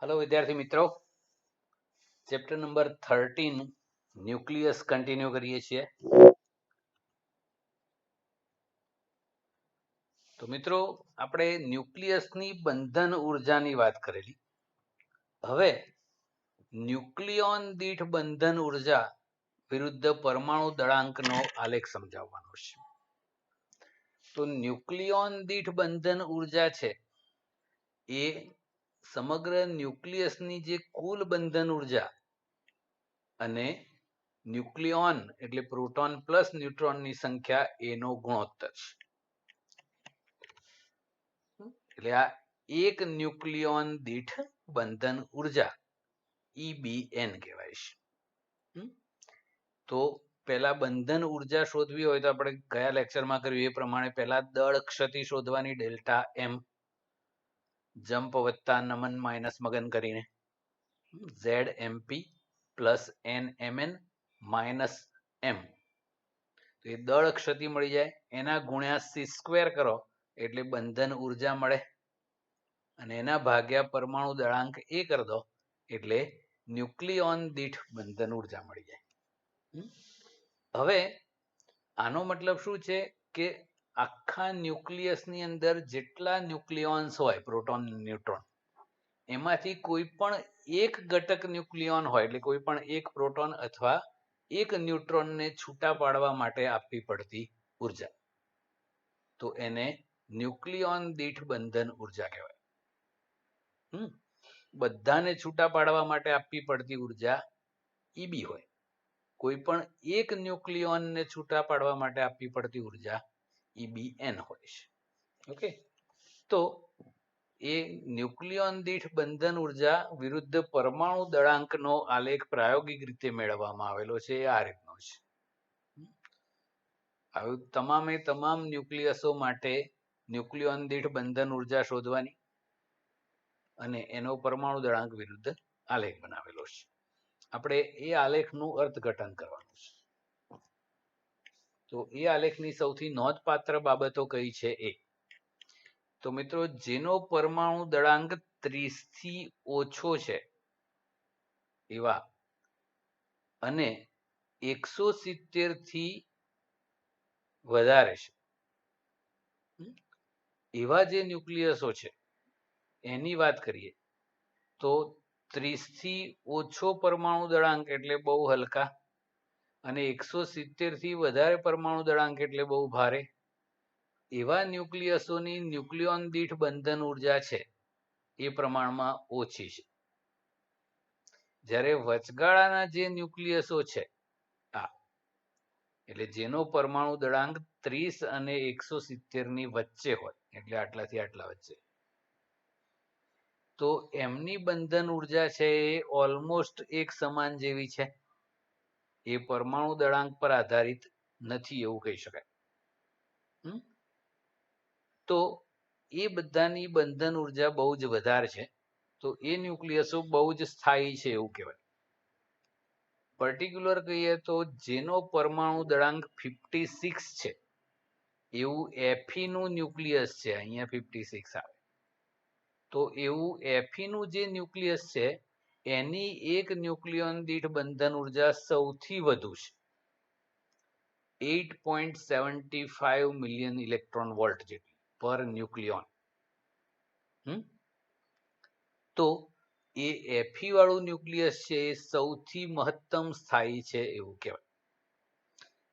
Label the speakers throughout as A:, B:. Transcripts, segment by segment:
A: Hello विद्यार्थी मित्रों, chapter number 13 nucleus continue કરીએ છીએ। તો મિત્રો, આપણે ન્યુક્લિયસની બંધન ઉર્જાની વાત કરેલી। હવે ન્યુક્લિયોન દીઠ બંધન ઉર્જા વિરુદ્ધ પરમાણુ દળાંકનો આલેખ સમજાવવાનો છે। તો ન્યુક્લિયોન દીઠ બંધન ઉર્જા છે એ સમગ્ર ન્યુક્લિયસની જે કુલ બંધન ઉર્જા અને ન્યુક્લિયોન એટલે પ્રોટોન પ્લસ ન્યુટ્રોનની સંખ્યા એનો ગુણોત્તર છે। એટલે આ એક ન્યુક્લિયોન દીઠ બંધન ઉર્જા EBN કહેવાય છે। તો પહેલા બંધન ઉર્જા શોધવી હોય તો આપણે ગયા લેક્ચરમાં કર્યું એ પ્રમાણે પહેલા દળ ક્ષતિ શોધવાની, ડેલ્ટા એમ, જમ્પ વત્તા નમન માઇનસ મગન કરીને, ZMP plus NMN minus M, તો એ દળ ક્ષતિ મળી જાય, એના ગુણ્યા C² કરો એટલે બંધન ઉર્જા મળે, અને એના ભાગ્યા પરમાણુ દળાંક એ કરી દો એટલે ન્યુક્લિયોન દીઠ બંધન ઉર્જા મળી જાય। હવે આનો મતલબ શું છે કે આખા ન્યુક્લિયસની અંદર જેટલા ન્યુક્લિયોન્સ હોય, પ્રોટોન ન્યુટ્રોન, એમાંથી કોઈ પણ એક ઘટક ન્યુક્લિયોન હોય એટલે કોઈ પણ એક પ્રોટોન અથવા એક ન્યુટ્રોનને છૂટા પાડવા માટે આપવી પડતી ઉર્જા, તો એને ન્યુક્લિયોન દીઠ બંધન ઉર્જા કહેવાય। બધાને છૂટા પાડવા માટે આપવી પડતી ઉર્જા EB હોય, કોઈ પણ એક ન્યુક્લિયોનને છૂટા પાડવા માટે આપવી પડતી ઉર્જા EBN હોય છે। ઓકે, તો એ ન્યુક્લિયોન દીઠ બંધન ઉર્જા વિરુદ્ધ પરમાણુ દળાંકનો આલેખ પ્રાયોગિક રીતે મેળવવામાં આવેલો છે, એ આ રીતનો છે। આવું તમામે તમામ ન્યુક્લિયસો માટે ન્યુક્લિયોન દીઠ બંધન ઉર્જા શોધવાની અને એનો પરમાણુ દળાંક વિરુદ્ધ આલેખ બનાવેલો છે। આપણે એ આલેખનું અર્થઘટન કરવાનું છે। તો એ આલેખની સૌથી નોંધપાત્ર બાબતો કઈ છે એ તો મિત્રો, જેનો પરમાણુ દળાંક 30 થી ઓછો છે એવા અને 170 થી વધારે છે એવા જે ન્યુક્લિયસો છે એની વાત કરીએ તો 30 થી ઓછો પરમાણુ દળાંક એટલે બહુ હલકા, અને 170 થી વધારે પરમાણુ દળાંક એટલે બહુ ભારે, એવા ન્યુક્લિયસોની ન્યુક્લિયોન દીઠ બંધન ઉર્જા છે એ પ્રમાણમાં ઓછી છે। જ્યારે વચગાળાના જે ન્યુક્લિયસો છે એટલે જેનો પરમાણુ દળાંક 30 અને 170 ની વચ્ચે હોય એટલે આટલાથી આટલા વચ્ચે, તો એમની બંધન ઉર્જા છે એ ઓલમોસ્ટ એક સમાન જેવી છે, એ પરમાણુ દળાંક પર આધારિત નથી એવું કહી શકાય। તો એ બધાની બંધન ઉર્જા બહુ જ વધારે છે, તો એ ન્યુક્લિયસો બહુ જ સ્થાયી છે એવું કહેવાય। પર્ટિક્યુલર કહીએ તો જેનો પરમાણુ દળાંક 56 છે એવું Fe નું ન્યુક્લિયસ છે, અહીંયા 56 આવે, તો એવું Fe નું જે ન્યુક્લિયસ છે એની એક ન્યુક્લિયોન દીઠ બંધન ઉર્જા સૌથી વધુ છે, 8.75 મિલિયન ઇલેક્ટ્રોન વોલ્ટ જેટલી પર ન્યુક્લિયોન। તો એ Fe વાળું ન્યુક્લિયસ છે એ સૌથી મહત્તમ સ્થાયી છે એવું કહેવાય।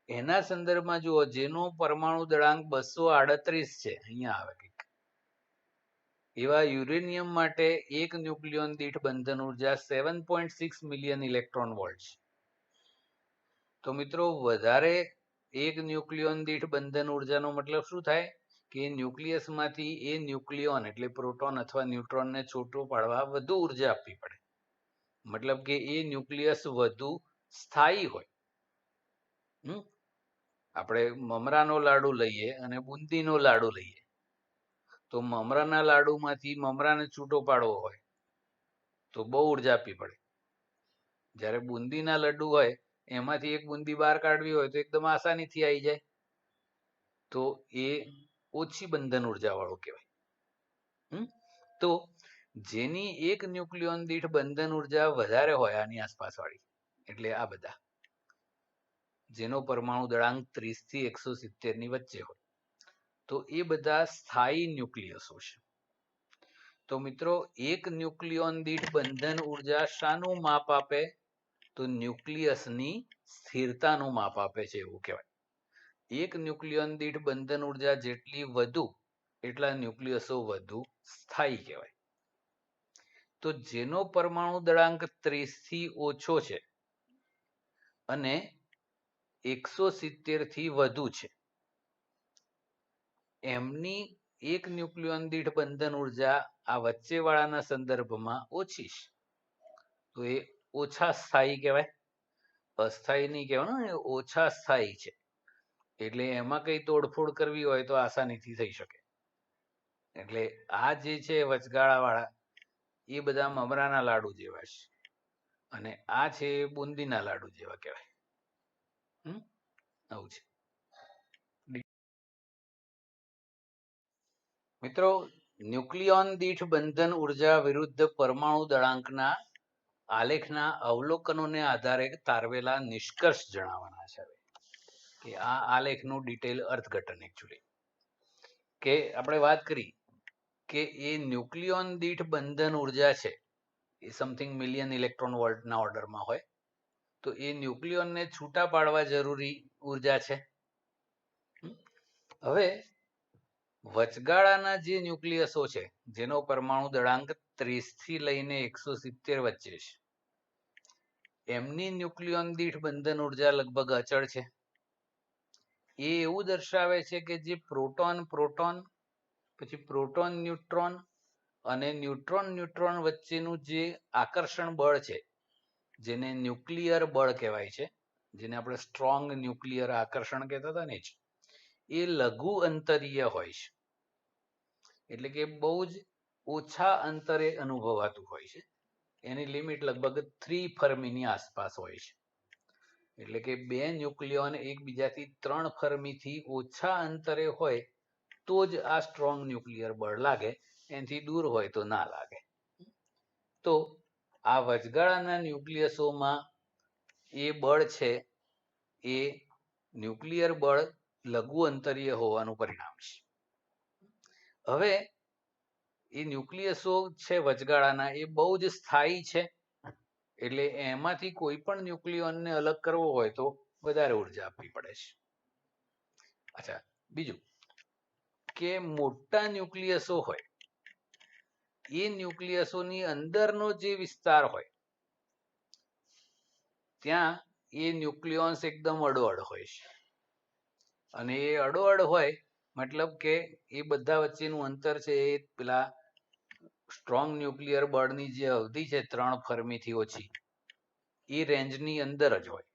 A: એના સંદર્ભમાં જુઓ, જેનો પરમાણુ દળાંક 238 છે, અહીંયા આવે કંઈક, એવા યુરેનિયમ માટે એક ન્યુક્લિયોન દીઠ બંધન ઉર્જા 7.6 મિલિયન ઇલેક્ટ્રોન વોલ્ટ છે। તો મિત્રો, વધારે એક ન્યુક્લિયોન દીઠ બંધન ઉર્જાનો મતલબ શું થાય કે ન્યુક્લિયસમાંથી એ ન્યુક્લિયોન એટલે પ્રોટોન અથવા ન્યુટ્રોનને છૂટો પાડવા વધુ ઉર્જા આપવી પડે, મતલબ કે એ ન્યુક્લિયસ વધુ સ્થાયી હોય। આપણે મમરાનો લાડુ લઈએ અને બુંદીનો લાડુ લઈએ, તો મમરાના લાડુમાંથી મમરાને છૂટો પાડવો હોય તો બહુ ઉર્જા આપવી પડે, જ્યારે બુંદીના લડ્ડુ હોય એમાંથી એક બુંદી બહાર કાઢવી હોય તો એકદમ આસાનીથી આવી જાય, તો એ ઓછી બંધન ઉર્જા વાળું કહેવાય। તો જેની એક ન્યુક્લિયોન દીઠ બંધન ઉર્જા વધારે હોય આની આસપાસ વાળી, એટલે આ બધા જેનો પરમાણુ દળાંક 30 થી 170 ની વચ્ચે હોય, તો એ બધા સ્થાયી ન્યુક્લિયસો છે. તો મિત્રો એક ન્યુક્લિયોન દીઠ બંધન ઉર્જા શાનું માપ આપે? તો ન્યુક્લિયસની સ્થિરતાનું માપ આપે છે એવું કહેવાય. એક ન્યુક્લિયોન દીઠ બંધન ઉર્જા જેટલી વધુ એટલા ન્યુક્લિયસો વધુ સ્થાયી કહેવાય. તો જેનો પરમાણુ દળાંક 30 થી ઓછો છે અને 170 થી વધુ છે, એમની એક ન્યુક્લિયોન દીઠ બંધન ઉર્જા આ વચ્ચેવાળાના સંદર્ભમાં ઓછી છે, તો એ ઓછા સ્થાયી કહેવાય. અસ્થાયી નહીં કહેવાનું, એ ઓછા સ્થાયી છે. એટલે એમાં કઈ તોડફોડ કરવી હોય તો આસાનીથી થઈ શકે. એટલે આ જે છે વચગાળા વાળા, એ બધા મમરાના લાડુ જેવા છે, અને આ છે બુંદીના લાડુ જેવા કહેવાય. આવું છે મિત્રો. ન્યુક્લિયોન દીઠ બંધન ઉર્જા વિરુદ્ધ પરમાણુ દળાંકના આલેખના અવલોકનોને આધારે તારવેલા નિષ્કર્ષ જણાવવાના છે. કે આ આલેખનું ડિટેલ અર્થઘટન એકચ્યુઅલી, કે આપણે વાત કરી કે એ ન્યુક્લિયોન દીઠ બંધન ઉર્જા છે એ સમથિંગ મિલિયન ઇલેક્ટ્રોન વોલ્ટના ઓર્ડરમાં હોય, તો એ ન્યુક્લિયોનને છૂટા પાડવા જરૂરી ઉર્જા છે. હવે વચગાળાના જે ન્યુક્લિયસો છે જેનો પરમાણુ દળાંક 30 થી લઈને 170 વચ્ચે છે, એમની ન્યુક્લિયોન દીઠ બંધન ઉર્જા લગભગ અચળ છે. એ એવું દર્શાવે છે કે જે પ્રોટોન પ્રોટોન, પછી પ્રોટોન ન્યુટ્રોન અને ન્યુટ્રોન ન્યુટ્રોન વચ્ચેનું જે આકર્ષણ બળ છે, જેને ન્યુક્લિયર બળ કહેવાય છે, જેને આપણે સ્ટ્રોંગ ન્યુક્લિયર આકર્ષણ કહેતા હતા ને, એ લઘુ અંતરીય હોય છે. એટલે કે બહુ જ ઓછા અંતરે અનુભવાતું હોય છે. એની લિમિટ લગભગ 3 ફર્મીની આસપાસ હોય છે. એટલે કે બે ન્યુક્લિયોન એકબીજાથી 3 ફર્મીથી ઓછા અંતરે હોય તો જ આ સ્ટ્રોંગ ન્યુક્લિયર બળ લાગે, એનાથી દૂર હોય તો ના લાગે. તો આ વચગાળાના ન્યુક્લિયસોમાં એ બળ છે એ ન્યુક્લિયર બળ લઘુ અંતરીય હોવાનું પરિણામ છે. હવે એ ન્યુક્લિયસો છે વચગાળાના, એ બહુ જ સ્થાયી છે, એટલે એમાંથી કોઈ પણ ન્યુક્લિયોનને અલગ કરવો હોય તો વધારે ઉર્જા આપવી પડે છે. અચ્છા, બીજું કે મોટા ન્યુક્લિયસો હોય, એ ન્યુક્લિયસોની અંદરનો જે વિસ્તાર હોય ત્યાં એ ન્યુક્લિયોન્સ એકદમ અડોઅડ હોય છે. અને એ અડોઅડ હોય મતલબ કે એ બધા વચ્ચેનું અંતર છે એ પેલા સ્ટ્રોંગ ન્યુક્લિયર બળની જે અવધિ છે 3 ફર્મીથી ઓછી, એ રેન્જની અંદર જ હોય.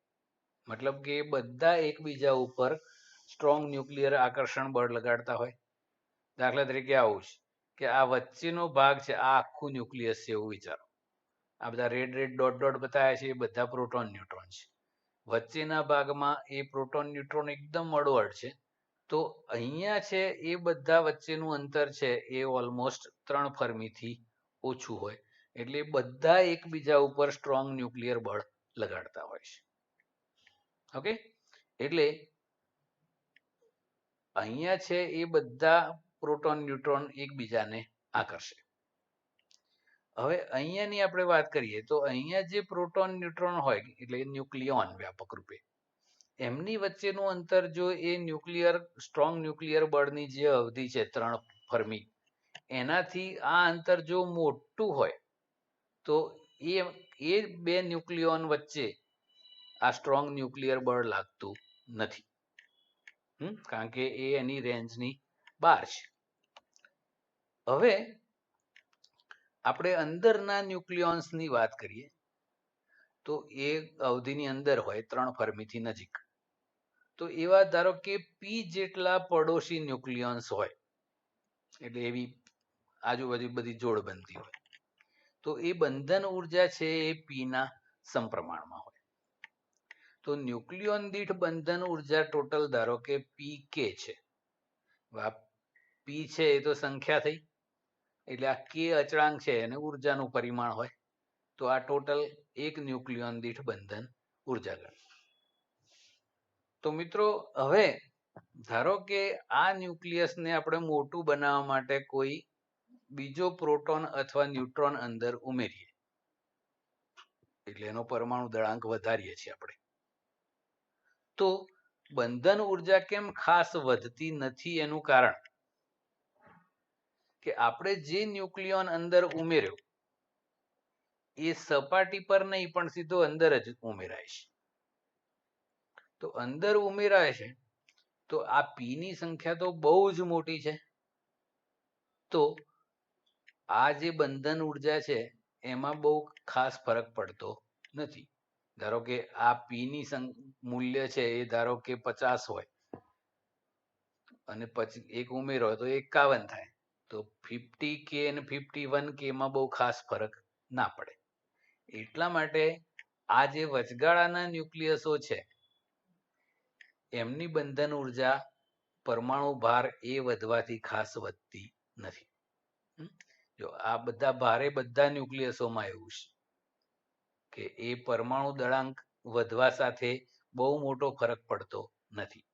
A: મતલબ કે બધા એકબીજા ઉપર સ્ટ્રોંગ ન્યુક્લિયર આકર્ષણ બળ લગાડતા હોય. દાખલા તરીકે આવું છે કે આ વચ્ચેનો ભાગ છે, આ આખું ન્યુક્લિયસ છે એવું વિચારો. આ બધા રેડ રેડ ડોટ ડોટ બતાવ્યા છે એ બધા પ્રોટોન ન્યુટ્રોન છે. વચ્ચેના ભાગમાં એ પ્રોટોન ન્યુટ્રોન એકદમ અડોઅડ છે. તો અહીંયા છે એ બધા વચ્ચેનું અંતર છે એ ઓલમોસ્ટ 3 ફર્મીથી ઓછું હોય, એટલે બધા એકબીજા ઉપર સ્ટ્રોંગ ન્યુક્લિયર બળ લગાડતા હોય છે. ઓકે, એટલે અહીંયા છે એ બધા પ્રોટોન ન્યુટ્રોન એકબીજાને આકર્ષે. હવે અહીંયાની આપણે વાત કરીએ તો અહીંયા જે પ્રોટોન ન્યુટ્રોન હોય એટલે ન્યુક્લિયોન વ્યાપક રૂપે, એમની વચ્ચેનું અંતર જો એ ન્યુક્લિયર સ્ટ્રોંગ ન્યુક્લિયર બળની જે અવધિ છે 3 ફર્મી, એનાથી આ અંતર જો મોટું હોય તો એ બે ન્યુક્લિયોન વચ્ચે આ સ્ટ્રોંગ ન્યુક્લિયર બળ લાગતું નથી, કારણ કે એ એની રેન્જની બહાર છે. હવે આપણે અંદરના ન્યુક્લિયોન્સની વાત કરીએ તો એ અવધિની અંદર હોય 3 ફર્મીથી નજીક. તો એવા ધારો કે પી જેટલા પડોશી ન્યુક્લિયોન્સ હોય, એટલે એવી આજુબાજુ બધી જોડ બનતી હોય, તો એ બંધન ઉર્જા છે એ પીના સમપ્રમાણમાં હોય. તો ન્યુક્લિયોન દીઠ બંધન ઉર્જા ટોટલ ધારો કે પી કે છે. પી છે એ તો સંખ્યા થઈ, એટલે આ કે અચળાંક છે એને ઉર્જાનું પરિમાણ હોય. તો આ ટોટલ એક ન્યુક્લિયોન દીઠ બંધન ઉર્જા ગણાય. તો મિત્રો હવે ધારો કે આ ન્યુક્લિયસને આપણે મોટું બનાવવા માટે કોઈ બીજો પ્રોટોન અથવા ન્યુટ્રોન અંદર ઉમેરીએ, એટલે એનો પરમાણુ દળાંક વધારીએ છીએ આપણે, તો બંધન ઉર્જા કેમ ખાસ વધતી નથી? એનું કારણ કે આપણે જે ન્યુક્લિયોન અંદર ઉમેર્યો એ સપાટી પર નહીં પણ સીધો અંદર જ ઉમેરાય છે. તો અંદર ઉમેરાય છે તો આ પી ની સંખ્યા તો બહુ જ મોટી છે. તો આ જે બંધન ઉર્જા છે એમાં બહુ ખાસ ફરક પડતો નથી. ધારો કે આ પી ની મૂલ્ય છે એ ધારો કે 50 હોય અને પછી એક ઉમેરો તો 51 થાય. તો 50K અને 51K માં બહુ ખાસ ફરક ના પડે. એટલા માટે આ જે વચગાળાના ન્યુક્લિયસો છે એમની બંધન ઉર્જા પરમાણુ ભાર એ વધવાથી ખાસ વધતી નથી. જો આ બધા ન્યુક્લિયસોમાં એવું છે કે એ પરમાણુ દળાંક વધવા સાથે બહુ મોટો ફરક પડતો નથી.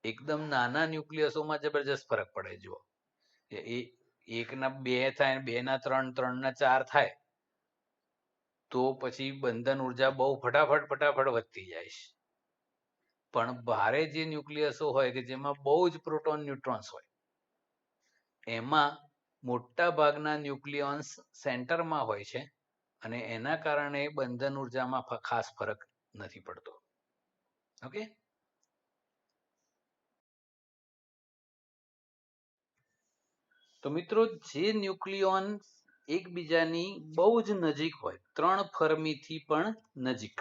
A: એકદમ નાના ન્યુક્લિયસોમાં જબરજસ્ત ફરક પડે. જુઓ, એ 1 ના 2 થાય, 2 ના 3, 3 ના 4 થાય તો પછી બંધન ઉર્જા બહુ ફટાફટ વધતી જાય છે. પણ ભારે જે ન્યુક્લિયસો હોય કે જેમાં બહુ જ પ્રોટોન ન્યુટ્રોન્સ હોય એમાં મોટા ભાગના ન્યુક્લિયોન્સ સેન્ટરમાં હોય છે અને એના કારણે બંધન ઉર્જામાં ખાસ ફરક નથી પડતો. ઓકે, તો મિત્રો જે ન્યુક્લિયોન એકબીજાની બહુ જ નજીક હોય, 3 ફર્મીથી પણ નજીક,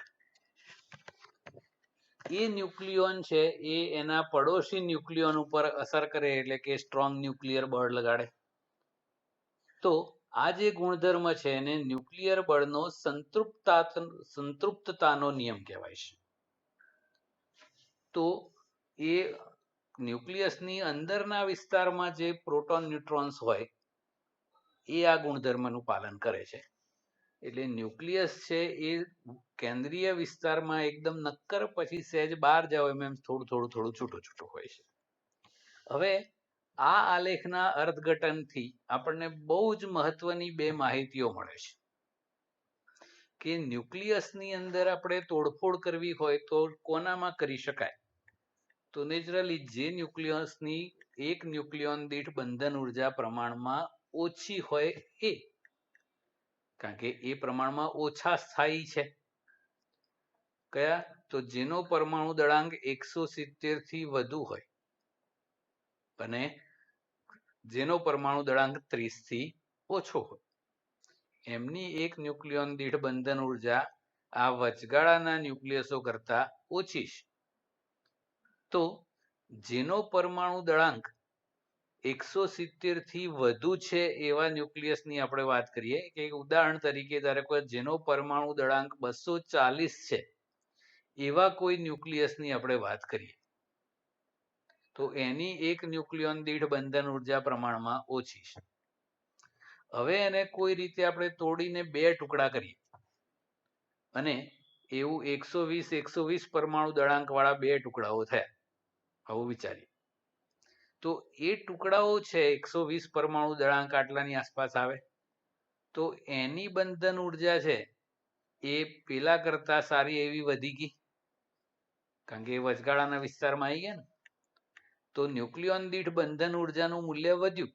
A: એ ન્યુક્લિયોન છે એ એના પડોશી ન્યુક્લિયોન ઉપર અસર કરે એટલે કે સ્ટ્રોંગ ન્યુક્લિયર બળ લગાડે. તો આ જે ગુણધર્મ છે એને ન્યુક્લિયર બળનો સંતૃપ્તતાનો નિયમ કહેવાય છે. તો એ ન્યુક્લિયસની અંદરના વિસ્તારમાં જે પ્રોટોન ન્યુટ્રોન્સ હોય એ આ ગુણધર્મનું પાલન કરે છે. એટલે ન્યુક્લિયસ છે એ કેન્દ્રીય વિસ્તારમાં એકદમ નક્કર, પછી સહેજ બહાર જાવ એમ થોડું છૂટું હોય છે. હવે આ આલેખના અર્થઘટનથી આપણને બહુ જ મહત્વની 2 માહિતીઓ મળે છે કે ન્યુક્લિયસની અંદર આપણે તોડફોડ કરવી હોય તો કોનામાં કરી શકાય? તો નેચરલી જે ન્યુક્લિયસની એક ન્યુક્લિયોન દીઠ બંધન ઉર્જા પ્રમાણમાં ઓછી હોય એ, કારણ કે એ પ્રમાણમાં ઓછા સ્થાયી છે. કયા? તો જેનો પરમાણુ દળાંક 170 થી વધુ હોય અને જેનો પરમાણુ દળાંક 30 થી ઓછો હોય, એમની એક ન્યુક્લિયોન દીઠ બંધન ઉર્જા આ વચગાળાના ન્યુક્લિયસો કરતા ઓછી છે. તો જેનો પરમાણુ દળાંક 170 થી વધુ છે એવા ન્યુક્લિયસની આપણે વાત કરીએ, કે ઉદાહરણ તરીકે ધારો કે જેનો પરમાણુ દળાંક 240 છે એવા કોઈ ન્યુક્લિયસની આપણે વાત કરીએ તો એની એક ન્યુક્લિયોન દીઠ બંધન ઉર્જા પ્રમાણમાં ઓછી છે. હવે એને કોઈ રીતે આપણે તોડીને 2 ટુકડા કરીએ અને એવું 120 પરમાણુ દળાંક વાળા 2 ટુકડાઓ થયા. આવું વિચારીએ તો એ ટુકડાઓ છે 120 પરમાણુ દળાંક આટલાની આસપાસ આવે, તો એની બંધન ઉર્જા છે એ પેલા કરતા સારી એવી વધી ગઈ, કારણ કે એ વચગાળાના વિસ્તારમાં આવી ગયા ને. તો ન્યુક્લિયોન દીઠ બંધન ઉર્જાનું મૂલ્ય વધ્યું.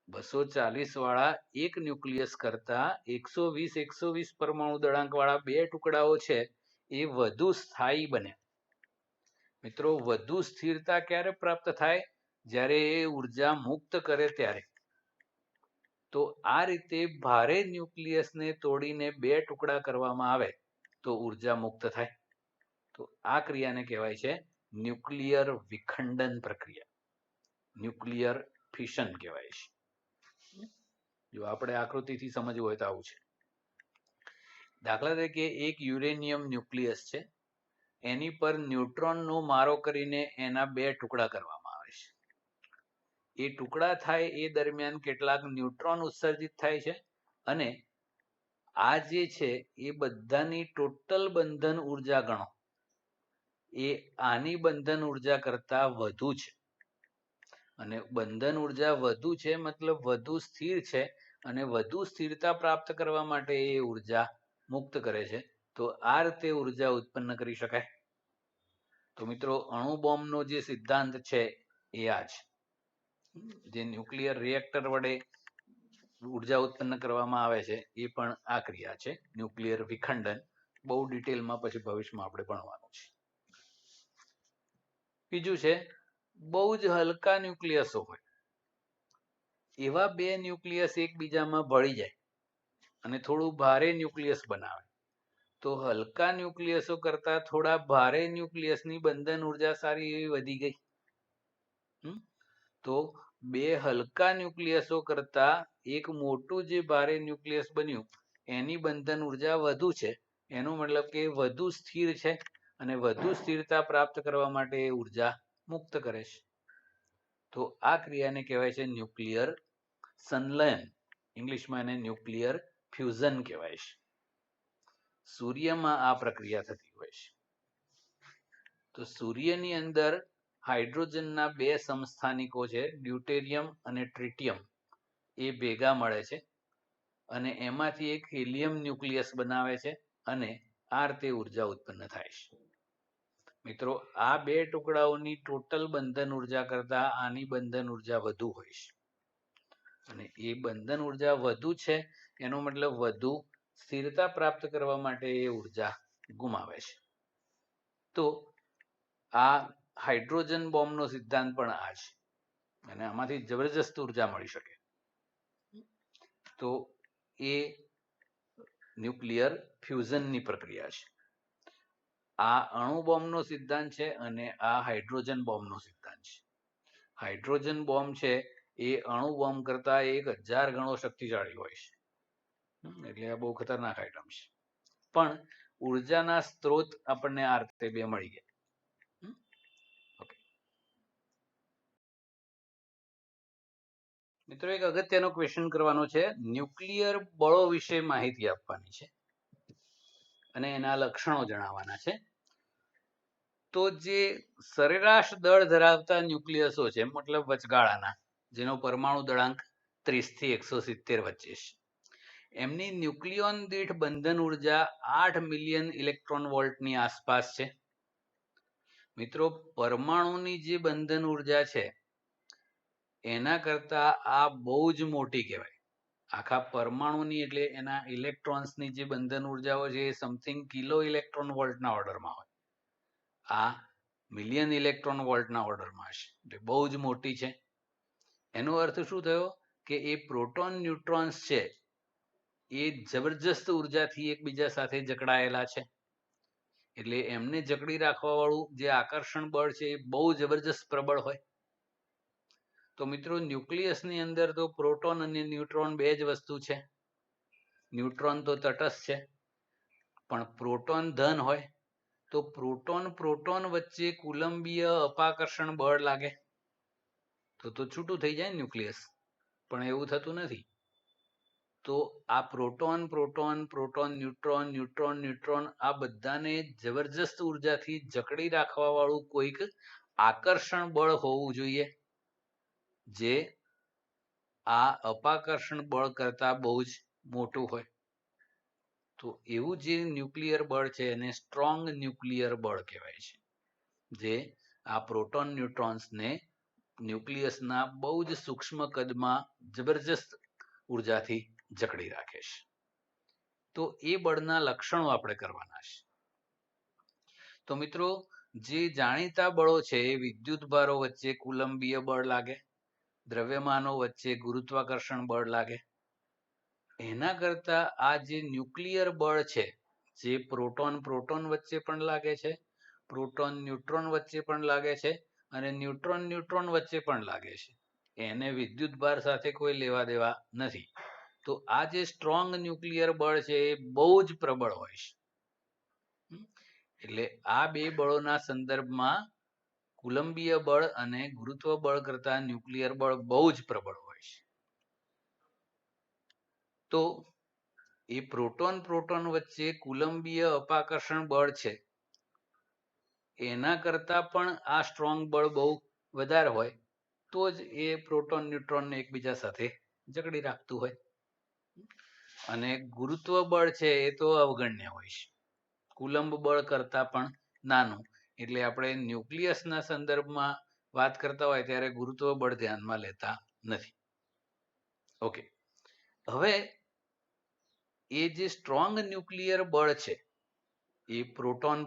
A: 240 વાળા એક ન્યુક્લિયસ કરતા 120 પરમાણુ દળાંક વાળા 2 ટુકડાઓ છે એ વધુ સ્થાયી બન્યા. મિત્રો, વધુ સ્થિરતા ક્યારે પ્રાપ્ત થાય? જ્યારે એ ઉર્જા મુક્ત કરે ત્યારે. તો આ રીતે ભારે ન્યુક્લિયસને તોડીને 2 ટુકડા કરવામાં આવે તો ઉર્જા મુક્ત થાય. તો આ ક્રિયાને કહેવાય છે ન્યુક્લિયર વિખંડન પ્રક્રિયા, ન્યુક્લિયર ફિશન કહેવાય છે. જો આપણે આકૃતિથી સમજવું હોય તો આવું છે. દાખલા તરીકે એક યુરેનિયમ ન્યુક્લિયસ છે, એની પર ન્યુટ્રોનનો મારો કરીને એના 2 ટુકડા કરવામાં આવે છે. એ ટુકડા થાય એ દરમિયાન કેટલાક ન્યુટ્રોન ઉત્સર્જિત થાય છે અને આ જે છે એ બધાની ટોટલ બંધન ઉર્જા ગણો એ આની બંધન ઉર્જા કરતા વધુ છે અને બંધન ઉર્જા વધુ છે મતલબ વધુ સ્થિર છે અને વધુ સ્થિરતા પ્રાપ્ત કરવા માટે એ ઉર્જા મુક્ત કરે છે તો આ રીતે ઉર્જા ઉત્પન્ન કરી શકાય તો મિત્રો અણુ બોમ્બનો જે સિદ્ધાંત છે એ આ છે જે ન્યુક્લિયર રિએક્ટર વડે ઉર્જા ઉત્પન્ન કરવામાં આવે છે એ પણ આ ક્રિયા છે ન્યુક્લિયર વિખંડન બહુ ડિટેલમાં પછી ભવિષ્યમાં આપણે ભણવાનું છે બીજું છે બહુ જ હલકા ન્યુક્લિયસો હોય એવા બે ન્યુક્લિયસ એકબીજામાં ભળી જાય અને થોડું ભારે ન્યુક્લિયસ બનાવે તો હલકા ન્યુક્લિયસો કરતા થોડા ભારે ન્યુક્લિયસની બંધન ઉર્જા સારી એવી વધી ગઈ તો બે હલકા ન્યુક્લિયસો કરતા એક મોટું જે ભારે ન્યુક્લિયસ બન્યું એની બંધન ઉર્જા વધુ છે એનો મતલબ કે વધુ સ્થિર છે અને વધુ સ્થિરતા પ્રાપ્ત કરવા માટે એ ઉર્જા મુક્ત કરે છે તો આ ક્રિયાને કહેવાય છે ન્યુક્લિયર સંલયન ઇંગ્લિશમાં એને ન્યુક્લિયર ફ્યુઝન કહેવાય છે સૂર્યમાં આ પ્રક્રિયા થતી હોય છે તો સૂર્યની અંદર હાઇડ્રોજનના બે સમસ્થાનિકો છે ડ્યુટેરિયમ અને ટ્રિટિયમ એ ભેગા મળે છે અને એમાંથી એક હિલિયમ ન્યુક્લિયસ બનાવે છે અને આ રીતે ઉર્જા ઉત્પન્ન થાય છે મિત્રો આ બે ટુકડાઓની ટોટલ બંધન ઉર્જા કરતા આની બંધન ઉર્જા વધુ હોય છે અને એ બંધન ઉર્જા વધુ છે એનો મતલબ વધુ સ્થિરતા પ્રાપ્ત કરવા માટે એ ઉર્જા ગુમાવે છે તો આ હાઇડ્રોજન બોમ્બનો સિદ્ધાંત પણ આ છે અને આમાંથી જબરજસ્ત ઉર્જા મળી શકે તો એ ન્યુક્લિયર ફ્યુઝનની પ્રક્રિયા છે આ અણુ બોમ્બનો સિદ્ધાંત છે અને આ હાઇડ્રોજન બોમ્બનો સિદ્ધાંત છે હાઇડ્રોજન બોમ્બ છે એ અણુ બોમ્બ કરતા 1000 ગણો શક્તિશાળી હોય છે એટલે આ બહુ ખતરનાક આઈટમ છે પણ ઉર્જાના સ્ત્રોત આપણને આ રીતે બે મળી ગયા મિત્રો એક અગત્યનો ક્વેશ્ચન કરવાનો છે ન્યુક્લિયર બળો વિશે માહિતી આપવાની છે અને એના લક્ષણો જણાવવાના છે તો જે સરેરાશ દળ ધરાવતા ન્યુક્લિયસો છે મતલબ વચગાળાના જેનો પરમાણુ દળાંક 30 થી 170 વચ્ચે છે એમની ન્યુક્લિયોન દીઠ બંધન ઉર્જા 8 મિલિયન ઇલેક્ટ્રોન વોલ્ટની આસપાસ છે મિત્રો પરમાણુની જે બંધન ઉર્જા છે એના કરતા આ બહુ જ મોટી કહેવાય આખા પરમાણુની એટલે એના ઇલેક્ટ્રોન્સની જે બંધન ઉર્જાઓ છે એ સમથિંગ કિલો ઇલેક્ટ્રોન વોલ્ટના ઓર્ડરમાં હોય આ મિલિયન ઇલેક્ટ્રોન વોલ્ટના ઓર્ડરમાં છે એટલે બહુ જ મોટી છે એનો અર્થ શું થયો કે એ પ્રોટોન ન્યુટ્રોન્સ છે એ જબરજસ્ત ઉર્જાથી એકબીજા સાથે જકડાયેલા છે એટલે એમને જકડી રાખવા વાળું જે આકર્ષણ બળ છે એ બહુ જબરજસ્ત પ્રબળ હોય તો મિત્રો ન્યુક્લિયસની અંદર તો પ્રોટોન અને ન્યુટ્રોન બે જ વસ્તુ છે ન્યુટ્રોન તો તટસ્થ છે પણ પ્રોટોન ધન હોય તો પ્રોટોન વચ્ચે કુલંબીય અપાકર્ષણ બળ લાગે તો છૂટું થઈ જાય ન્યુક્લિયસ પણ એવું થતું નથી તો આ પ્રોટોન ન્યુટ્રોન આ બધાને જબરજસ્ત ઉર્જાથી જકડી રાખવા વાળું કોઈક આકર્ષણ બળ હોવું જોઈએ જે આ અપાકર્ષણ બળ કરતા બહુ જ મોટું હોય તો એવું જે ન્યુક્લિયર બળ છે એને સ્ટ્રોંગ ન્યુક્લિયર બળ કહેવાય છે જે આ પ્રોટોન ન્યુટ્રોન્સને ન્યુક્લિયસના બહુ જ સૂક્ષ્મ કદમાં જબરજસ્ત ઉર્જાથી જકડી રાખે છે તો એ બળના લક્ષણો આપણે કરવાના છે તો મિત્રો જે જાણીતા બળો છે એ વિદ્યુત ભારો વચ્ચે કુલંબીય બળ લાગે દ્રવ્યમાનો વચ્ચે ગુરુત્વાકર્ષણ બળ લાગે એના કરતા આ જે ન્યુક્લિયર બળ છે જે પ્રોટોન વચ્ચે પણ લાગે છે પ્રોટોન ન્યુટ્રોન વચ્ચે પણ લાગે છે અને ન્યુટ્રોન વચ્ચે પણ લાગે છે એને વિદ્યુત ભાર સાથે કોઈ લેવા દેવા નથી તો આ જે સ્ટ્રોંગ ન્યુક્લિયર બળ છે એ બહુ જ પ્રબળ હોય છે એટલે આ બે બળોના સંદર્ભમાં કુલંબીય બળ અને ગુરુત્વ બળ કરતા ન્યુક્લિયર બળ બહુ જ પ્રબળ હોય છે. તો એ પ્રોટોન વચ્ચે કુલંબીય અપાકર્ષણ બળ છે એના કરતા પણ આ સ્ટ્રોંગ બળ બહુ વધારે હોય તો જ એ પ્રોટોન ન્યુટ્રોનને એકબીજા સાથે જકડી રાખતું હોય. અને ગુરુત્વ બળ છે એ તો અવગણ્ય હોય છે, કુલંબ બળ કરતા પણ નાનું. એટલે આપણે ન્યુક્લિયસના સંદર્ભમાં વાત કરતા હોય ત્યારે ગુરુત્વ બળ ધ્યાનમાં લેતા નથી. ઓકે, હવે એ જે સ્ટ્રોંગ ન્યુક્લિયર બળ છે એ પ્રોટોન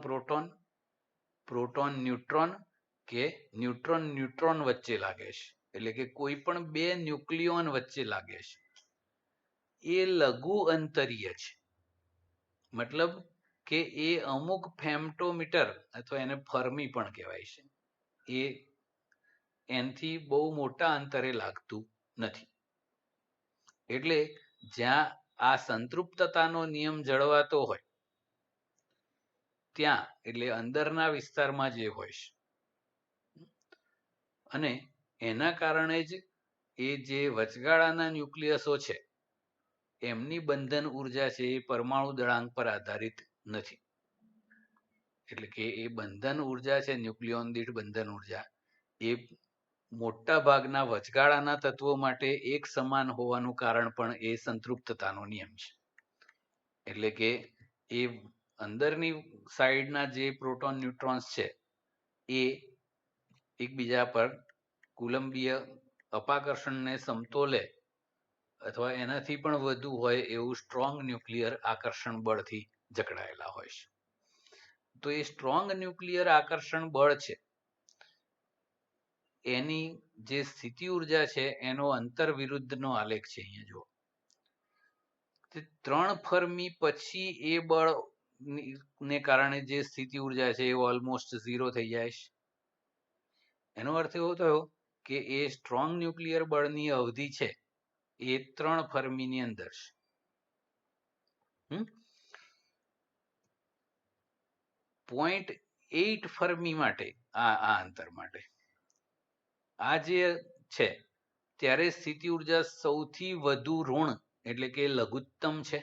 A: ન્યુટ્રોન કે ન્યુટ્રોન વચ્ચે લાગે છે. એટલે કે કોઈ પણ બે ન્યુક્લિયોન વચ્ચે લાગે છે. એ લઘુ અંતરીય છે, મતલબ કે એ અમુક ફેમ્ટોમીટર અથવા એને ફર્મી પણ કહેવાય છે, એ એનથી બહુ મોટા અંતરે લાગતું નથી. એટલે જ્યાં આ સંતૃપ્તતાનો નિયમ જળવાતો હોય ત્યાં, એટલે અંદરના વિસ્તારમાં જે હોય છે, અને એના કારણે જ એ જે વચગાળાના ન્યુક્લિયસો છે એમની બંધન ઉર્જા છે એ પરમાણુ દળાંક પર આધારિત નથી. એટલે કે એ બંધન ઉર્જા છે, ન્યુક્લિયોન દીઠ બંધન ઉર્જા, એ મોટા ભાગના વચગાળાના તત્વો માટે એક સમાન હોવાનું કારણ પણ એ સંતૃપ્તતાનો નિયમ છે. એટલે કે એ અંદરની સાઈડના જે પ્રોટોન ન્યુટ્રોન્સ છે એ એકબીજા પર કુલંબીય અપાકર્ષણને સમતોલે અથવા એનાથી પણ વધુ હોય એવું સ્ટ્રોંગ ન્યુક્લિયર આકર્ષણ બળથી જકડાયેલા હોય છે. તો એ સ્ટ્રોંગ ન્યુક્લિયર આકર્ષણ બળ છે એની જે સ્થિતિ ઉર્જા છે એનો અંતર વિરુદ્ધનો આલેખ છે. અહીંયા જુઓ, 3 ફર્મી પછી એ બળ ને કારણે જે સ્થિતિ ઉર્જા છે એ ઓલમોસ્ટ 0 થઈ જાય છે. એનો અર્થ એવો થયો કે એ સ્ટ્રોંગ ન્યુક્લિયર બળની અવધિ છે એ 3 ફર્મીની અંદર છે. 0.8 ફર્મી માટે આ અંતર માટે આ જે છે ત્યારે સ્થિતિ ઉર્જા સૌથી વધુ ઋણ એટલે કે લઘુત્તમ છે.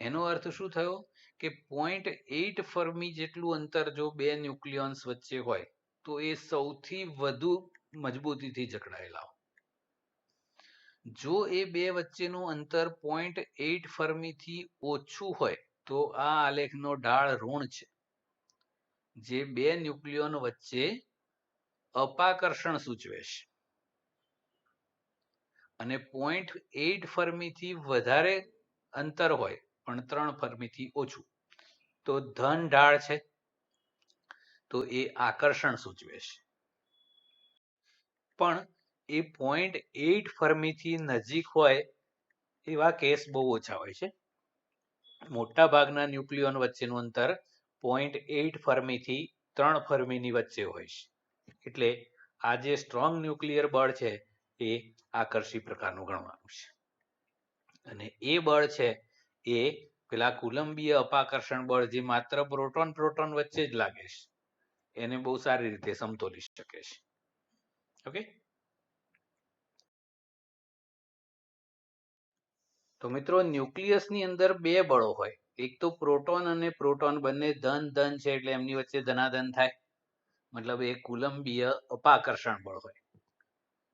A: એનો અર્થ શું થયો કે 0.8 ફર્મી જેટલું અંતર જો બે ન્યુક્લિયોન્સ વચ્ચે હોય તો એ સૌથી વધુ મજબૂતીથી જકડાયેલા હોય. જો એ બે વચ્ચેનું અંતર 0.8 ફર્મીથી ઓછું હોય તો આ આલેખનો ઢાળ ઋણ છે, જે બે ન્યુક્લિયોન વચ્ચે અપાકર્ષણ સૂચવે છે. અને 0.8 ફર્મીથી વધારે અંતર હોય પણ 3 ફર્મીથી ઓછું તો ધન ઢાળ છે, તો એ આકર્ષણ સૂચવે છે. પણ એ 0.8 ફર્મીથી નજીક હોય એવા કેસ બહુ ઓછા હોય છે. મોટા ભાગના ન્યુક્લિયોન વચ્ચેનું અંતર 0.8 ફર્મીથી 3 ફર્મીની વચ્ચે હોય છે. એટલે આ જે સ્ટ્રોંગ ન્યુક્લિયર બળ છે એ આકર્ષી પ્રકારનું ગણવાનું છે. અને એ બળ છે એ પેલા કુલંબીય અપાકર્ષણ બળ જે માત્ર પ્રોટોન વચ્ચે જ લાગે છે એને બહુ સારી રીતે સમતોલી શકે છે. ઓકે, તો મિત્રો ન્યુક્લિયસની અંદર બે બળો હોય, એક તો પ્રોટોન અને પ્રોટોન બંને ધન છે એટલે એમની વચ્ચે ધનાધન થાય, મતલબ એ કુલંબીય અપાકર્ષણ બળ હોય.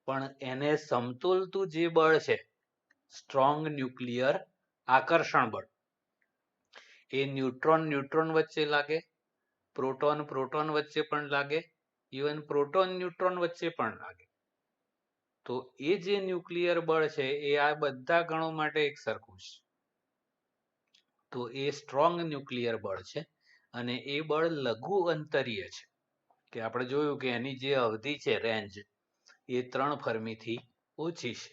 A: પણ એને સમતોલતું જે બળ છે સ્ટ્રોંગ ન્યુક્લિયર આકર્ષણ બળ, એ ન્યુટ્રોન વચ્ચે લાગે, પ્રોટોન વચ્ચે પણ લાગે, ઇવન પ્રોટોન ન્યુટ્રોન વચ્ચે પણ લાગે. તો એ જે ન્યુક્લિયર બળ છે એ આ બધા ગણો માટે એક સરખું છે. તો એ સ્ટ્રોંગ ન્યુક્લિયર બળ છે અને એ બળ લઘુ અંતરીય છે, કે આપણે જોયું કે એની જે અવધિ છે રેન્જ એ 3 ફર્મીથી ઓછી છે.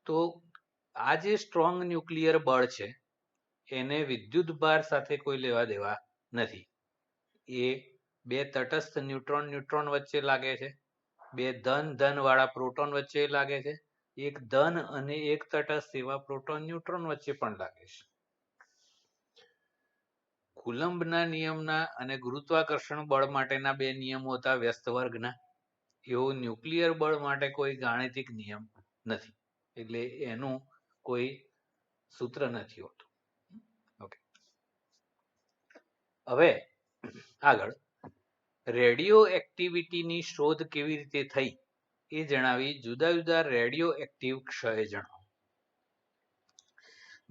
A: તો આ જે સ્ટ્રોંગ ન્યુક્લિયર બળ છે એને વિદ્યુત ભાર સાથે કોઈ લેવા દેવા નથી. એ બે તટસ્થ ન્યુટ્રોન વચ્ચે લાગે છે, બે ધન વાળા પ્રોટોન વચ્ચે લાગે છે, એક ધન અને એક તટસ્થ એવા પ્રોટોન ન્યુટ્રોન વચ્ચે પણ લાગે છે. કુલંબના નિયમના અને ગુરુત્વાકર્ષણ બળ માટેના બે નિયમો હતા વ્યસ્ત વર્ગના. એવો ન્યુક્લિયર બળ માટે કોઈ ગાણિતિક નિયમ નથી, એટલે એનું કોઈ સૂત્ર નથી હોતું. ઓકે, હવે આગળ રેડિયો એક્ટિવિટીની શોધ કેવી રીતે થઈ એ જણાવી જુદા જુદા રેડિયો એક્ટિવ ક્ષય જણાવો.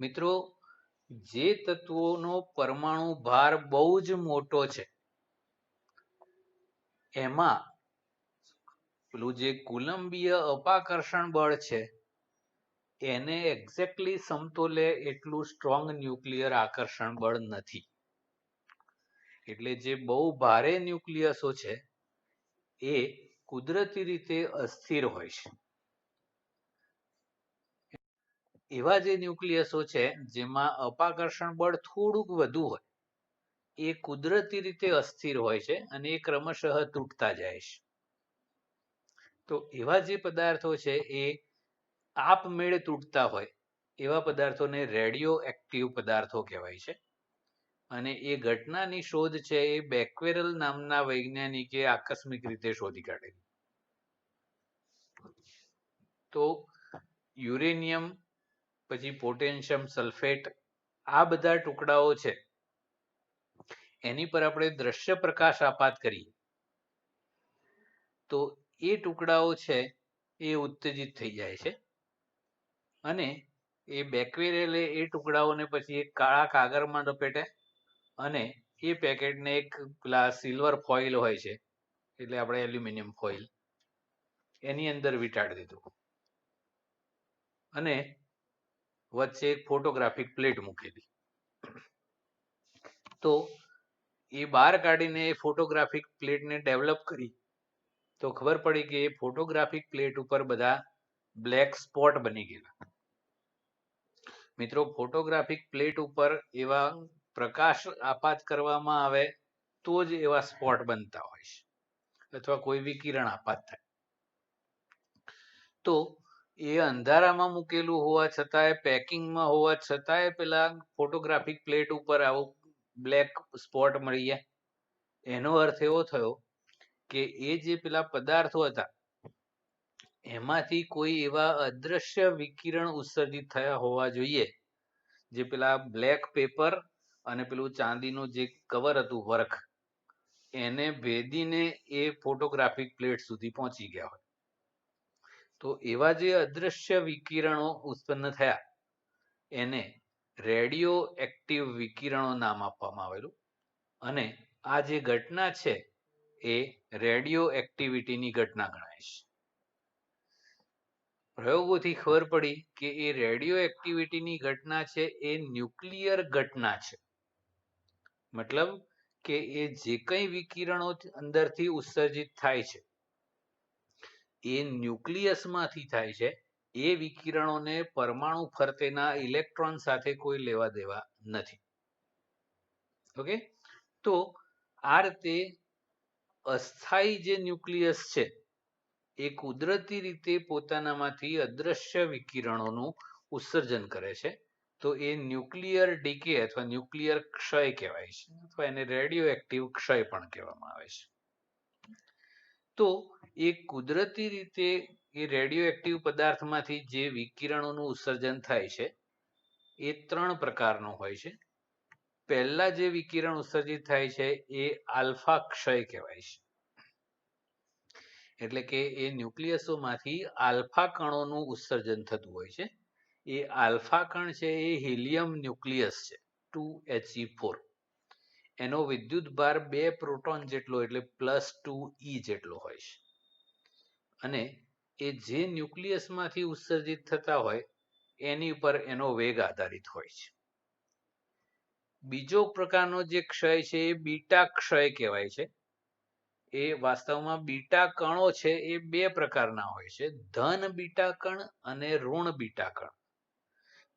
A: મિત્રો, જે તત્વોનો પરમાણુ ભાર બહુ જ મોટો છે એમાં પેલું જે કુલંબીય અપાકર્ષણ બળ છે એને એક્ઝેક્ટલી સમતોલે એટલું સ્ટ્રોંગ ન્યુક્લિયર આકર્ષણ બળ નથી. એટલે જે બહુ ભારે ન્યુક્લિયસો છે એ કુદરતી રીતે અસ્થિર હોય છે. એવા જે ન્યુક્લિયસો છે જેમાં અપાકર્ષણ બળ થોડુંક વધુ હોય એ કુદરતી રીતે અસ્થિર હોય છે અને એ ક્રમશઃ તૂટતા જાય છે. તો એવા જે પદાર્થો છે એ આપમેળે તૂટતા હોય એવા પદાર્થોને રેડિયો એક્ટિવ પદાર્થો કહેવાય છે. અને એ ઘટનાની શોધ છે એ બેક્વેરલ નામના વૈજ્ઞાનિકે આકસ્મિક રીતે શોધી કાઢેલી. તો યુરેનિયમ, પછી પોટેશિયમ સલ્ફેટ, આ બધા ટુકડાઓ છે એની પર આપણે દ્રશ્ય પ્રકાશ આપાત કરીએ તો એ ટુકડાઓ છે એ ઉત્તેજિત થઈ જાય છે અને એ બેક્વેરિયલે એ ટુકડાઓને પછી એક કાળા કાગળમાં લપેટે અને એ પેકેટને એક પેલા સિલ્વર ફોઇલ હોય છે, એટલે આપણે એલ્યુમિનિયમ ફોઇલ, એની અંદર વીંટાળી દીધું અને વચ્ચે એક ફોટોગ્રાફિક પ્લેટ મૂકેલી. તો એ બહાર કાઢીને એ ફોટોગ્રાફિક પ્લેટને ડેવલપ કરી તો ખબર પડી કે એ ફોટોગ્રાફિક પ્લેટ ઉપર બધા બ્લેક સ્પોટ બની ગયેલા. મિત્રો, ફોટોગ્રાફિક પ્લેટ ઉપર એવા પ્રકાશ આપાત કરવામાં આવે તો જ એવા સ્પોટ બનતા હોય છે અથવા કોઈ વિકિરણ આપાત થાય. તો એ અંધારામાં મૂકેલું હોવા છતાંય, પેકિંગમાં હોવા છતાંય પેલા ફોટોગ્રાફિક પ્લેટ ઉપર આવું બ્લેક સ્પોટ મળી ગયા. એનો અર્થ એવો થયો કે એ જે પેલા પદાર્થો હતા એમાંથી કોઈ એવા અદ્રશ્ય વિકિરણ ઉત્સર્જિત થયા હોવા જોઈએ જે પેલા બ્લેક પેપર અને પેલું ચાંદીનું જે કવર હતું વર્ક એને ભેદીને એ ફોટોગ્રાફિક પ્લેટ સુધી પહોંચી ગયા હોય. તો એવા જે અદ્રશ્ય વિકિરણો ઉત્પન્ન થયા એને રેડિયો એક્ટિવ વિકિરણો નામ આપવામાં આવેલું અને આ જે ઘટના છે એ રેડિયો એક્ટિવિટીની ઘટના ગણાય છે. પ્રયોગોથી ખબર પડી કે એ રેડિયો એક્ટિવિટીની ઘટના છે એ ન્યુક્લિયર ઘટના છે. મતલબ કે એ જે કંઈ વિકિરણો અંદરથી ઉત્સર્જિત થાય છે એ ન્યુક્લિયસમાંથી થાય છે. એ વિકિરણોને પરમાણુ ફરતેના ઇલેક્ટ્રોન સાથે કોઈ લેવા દેવા નથી. ઓકે, તો આ રીતે અસ્થાયી જે ન્યુક્લિયસ છે એ કુદરતી રીતે પોતાનામાંથી અદ્રશ્ય વિકિરણોનું ઉત્સર્જન કરે છે. તો એ ન્યુક્લિયર ડીકે અથવા ન્યુક્લિયર ક્ષય કહેવાય છે અથવા એને રેડિયો એક્ટિવ ક્ષય પણ કહેવામાં આવે છે. તો એ કુદરતી રીતે એ રેડિયો એક્ટિવ પદાર્થમાંથી જે વિકિરણોનું ઉત્સર્જન થાય છે એ 3 પ્રકારનું હોય છે. પહેલા જે વિકિરણ ઉત્સર્જિત થાય છે એ આલ્ફા ક્ષય કહેવાય છે. એટલે કે એ ન્યુક્લિયસોમાંથી આલ્ફા કણોનું ઉત્સર્જન થતું હોય છે. એ આલ્ફા કણ છે એ હિલિયમ ન્યુક્લિયસ છે 2He4. એનો વિદ્યુત ભાર 2 પ્રોટોન જેટલો એટલે +2e જેટલો હોય છે અને એ જે ન્યુક્લિયસમાંથી ઉત્સર્જિત થતા હોય એની ઉપર એનો વેગ આધારિત હોય છે. બીજો પ્રકારનો જે ક્ષય છે એ બીટા ક્ષય કહેવાય છે. એ વાસ્તવમાં બીટા કણો છે એ 2 પ્રકારના હોય છે, ધન બીટા કણ અને ઋણ બીટા કણ.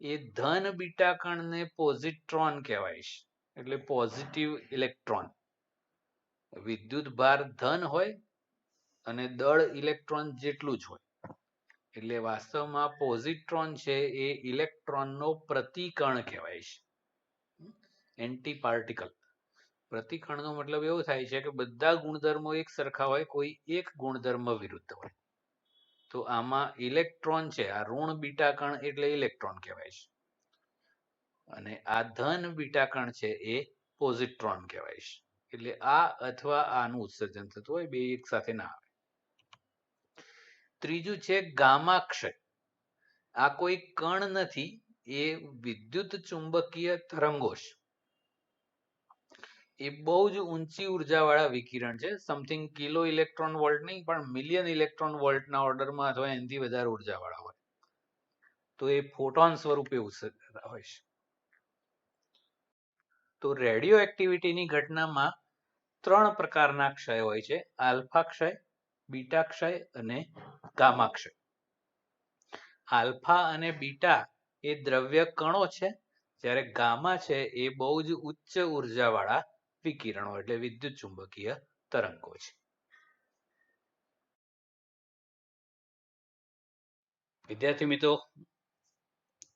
A: એ ધન બીટા કણને પોઝિટ્રોન કહેવાય છે, એટલે પોઝિટિવ ઇલેક્ટ્રોન. વિદ્યુત ભાર ધન હોય અને દળ ઇલેક્ટ્રોન જેટલું જ હોય. એટલે વાસ્તવમાં પોઝિટ્રોન છે એ ઇલેક્ટ્રોનનો પ્રતિકણ કહેવાય છે, એન્ટી પાર્ટિકલ. પ્રતિકણનો મતલબ એવો થાય છે કે બધા ગુણધર્મો એક સરખા હોય, કોઈ એક ગુણધર્મ વિરુદ્ધ હોય. તો આમાં ઇલેક્ટ્રોન છે, આ ઋણ બીટા કણ એટલે ઇલેક્ટ્રોન કહેવાય છે, અને આ ધન બીટા કણ છે એ પોઝિટ્રોન કહેવાય છે. એટલે આ અથવા આનું ઉત્સર્જન થતું હોય, બે એક સાથે ના આવે. ત્રીજું છે ગામાક્ષય. આ કોઈ કણ નથી, એ વિદ્યુત ચુંબકીય તરંગો છે. એ બહુ જ ઊંચી ઉર્જાવાળા વિકિરણ છે. સમથિંગ કિલો ઇલેક્ટ્રોન વોલ્ટ નહીં, પણ મિલિયન ઇલેક્ટ્રોન વોલ્ટના ઓર્ડરમાં અથવા એનાથી વધારે ઉર્જાવાળા હોય. તો એ ફોટોન સ્વરૂપે ઉત્સર્જતા હોય છે. તો રેડિયો એક્ટિવિટીની ઘટનામાં 3 પ્રકારના ક્ષય હોય છે: આલ્ફા ક્ષય, બીટા ક્ષય અને ગામા ક્ષય. આલ્ફા અને બીટા એ દ્રવ્ય કણો છે, જ્યારે ગામા છે એ બહુ જ ઉચ્ચ ઉર્જાવાળા વિકિરણો એટલે વિદ્યુત ચુંબકીય તરંગો છે. વિદ્યાર્થી મિત્રો,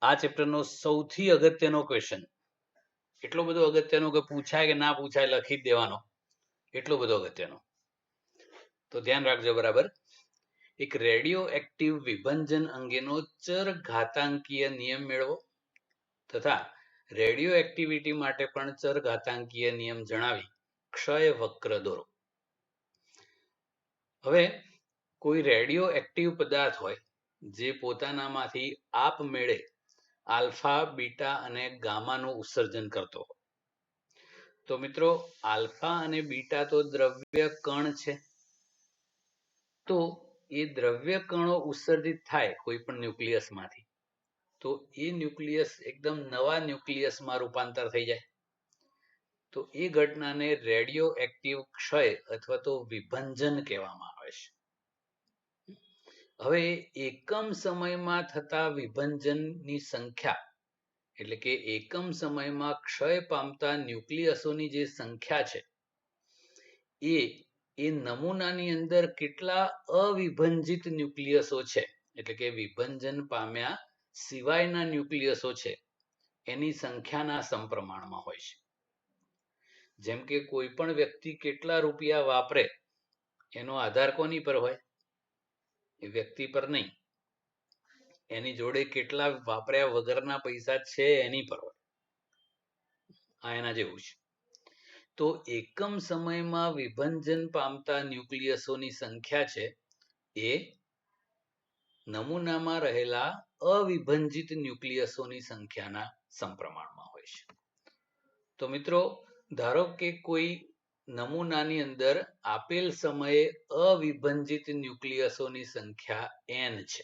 A: આ ચેપ્ટરનો સૌથી અગત્યનો ક્વેશ્ચન, એટલો બધો અગત્યનો કે પૂછાય કે ના પૂછાય લખી જ દેવાનો, એટલો બધો અગત્યનો. તો ધ્યાન રાખજો બરાબર. એક રેડિયો એક્ટિવ વિભંજન અંગેનો ચર ઘાતાંકીય નિયમ મેળવો તથા રેડિયો એક્ટિવિટી માટે પણ ચર ઘાતાંકીય નિયમ જણાવી ક્ષય વક્ર દોરો. હવે કોઈ રેડિયો એક્ટિવ પદાર્થ હોય જે પોતાનામાંથી આપમેળે આલ્ફા, બીટા અને ગામાનું ઉત્સર્જન કરતો હોય. તો મિત્રો, આલ્ફા અને બીટા તો દ્રવ્ય કણ છે. તો એ દ્રવ્ય કણો ઉત્સર્જિત થાય કોઈ પણ ન્યુક્લિયસમાંથી, તો એ ન્યુક્લિયસ એકદમ નવા ન્યુક્લિયસમાં રૂપાંતર થઈ જાય. તો એ ઘટનાને રેડિયો એક્ટિવ ક્ષય અથવા તો વિભંજન કહેવામાં આવે છે. હવે એકમ સમયમાં થતા વિભંજનની સંખ્યા, એટલે કે એકમ સમયમાં ક્ષય પામતા ન્યુક્લિયસોની જે સંખ્યા છે, એ નમૂનાની અંદર કેટલા અવિભંજિત ન્યુક્લિયસો છે, એટલે કે વિભંજન પામ્યા સિવાયના ન્યુક્લિયસો છે, એની સંખ્યાના સમપ્રમાણમાં હોય છે. જેમ કે કોઈ પણ વ્યક્તિ કેટલા રૂપિયા વાપરે એનો આધાર કોની પર હોય? એ વ્યક્તિ પર નહીં, એની જોડે કેટલા વાપર્યા વગરના પૈસા છે એની પર હોય. આ એના જેવું છે. તો એકમ સમયમાં વિભંજન પામતા ન્યુક્લિયસોની સંખ્યા છે એ નમૂનામાં રહેલા અવિભંજિત ન્યુક્લિયસોની સંખ્યાના સમપ્રમાણમાં હોય છે. તો મિત્રો, ધારો કે કોઈ નમૂનાની અંદર આપેલ સમયે અવિભંજિત ન્યુક્લિયસોની સંખ્યા n છે.